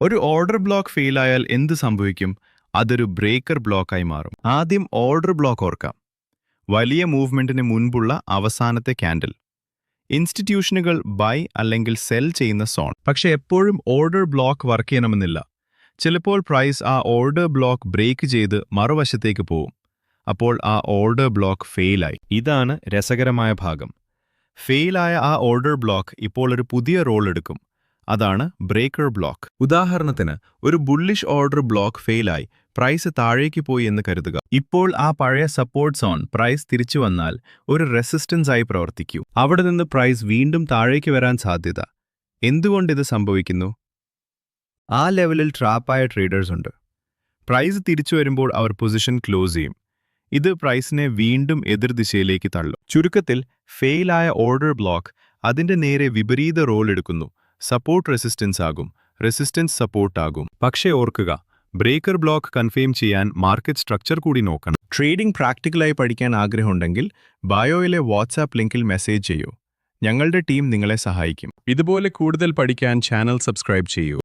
ഒരു order block ഫെയിലായാൽ എന്ത് സംഭവിക്കും? അതൊരു ബ്രേക്കർ ബ്ലോക്കായി മാറും. ആദ്യം ഓർഡർ ബ്ലോക്ക് ഓർക്കാം. വലിയ മൂവ്മെന്റിന് മുൻപുള്ള അവസാനത്തെ ക്യാൻഡിൽ. ഇൻസ്റ്റിറ്റ്യൂഷനുകൾ ബൈ അല്ലെങ്കിൽ സെൽ ചെയ്യുന്ന സോൺ. പക്ഷെ എപ്പോഴും ഓർഡർ ബ്ലോക്ക് വർക്ക് ചെയ്യണമെന്നില്ല. ചിലപ്പോൾ പ്രൈസ് ആ ഓർഡർ ബ്ലോക്ക് ബ്രേക്ക് ചെയ്ത് മറുവശത്തേക്ക് പോവും. അപ്പോൾ ആ ഓർഡർ ബ്ലോക്ക് ഫെയിലായി. ഇതാണ് രസകരമായ ഭാഗം. ഫെയിലായ ആ ഓർഡർ ബ്ലോക്ക് ഇപ്പോൾ ഒരു പുതിയ റോൾ എടുക്കും. അതാണ് ബ്രേക്കർ ബ്ലോക്ക്. ഉദാഹരണത്തിന്, ഒരു ബുള്ളിഷ് ഓർഡർ ബ്ലോക്ക് ഫെയിലായി, പ്രൈസ് താഴേക്ക് പോയി എന്ന് കരുതുക. ഇപ്പോൾ ആ പഴയ സപ്പോർട്ട് സോൺ പ്രൈസ് തിരിച്ചു വന്നാൽ ഒരു റെസിസ്റ്റൻസ് ആയി പ്രവർത്തിക്കൂ. അവിടെ നിന്ന് പ്രൈസ് വീണ്ടും താഴേക്ക് വരാൻ സാധ്യത. എന്തുകൊണ്ടിത് സംഭവിക്കുന്നു? ആ ലെവലിൽ ട്രാപ്പായ ട്രേഡേഴ്സ് ഉണ്ട്. പ്രൈസ് തിരിച്ചു വരുമ്പോൾ അവർ പൊസിഷൻ ക്ലോസ് ചെയ്യും. ഇത് പ്രൈസിനെ വീണ്ടും എതിർദിശയിലേക്ക് തള്ളും. ചുരുക്കത്തിൽ, ഫെയിലായ ഓർഡർ ബ്ലോക്ക് അതിന്റെ നേരെ വിപരീത റോൾ എടുക്കുന്നു. സപ്പോർട്ട് റെസിസ്റ്റൻസ് ആകും, റെസിസ്റ്റൻസ് സപ്പോർട്ട് ആകും. പക്ഷേ ഓർക്കുക, ബ്രേക്കർ ബ്ലോക്ക് കൺഫേം ചെയ്യാൻ മാർക്കറ്റ് സ്ട്രക്ചർ കൂടി നോക്കണം. ട്രേഡിംഗ് പ്രാക്ടിക്കലായി പഠിക്കാൻ ആഗ്രഹമുണ്ടെങ്കിൽ ബയോയിലെ വാട്സാപ്പ് ലിങ്കിൽ മെസ്സേജ് ചെയ്യൂ. ഞങ്ങളുടെ ടീം നിങ്ങളെ സഹായിക്കും. ഇതുപോലെ കൂടുതൽ പഠിക്കാൻ ചാനൽ സബ്സ്ക്രൈബ് ചെയ്യൂ.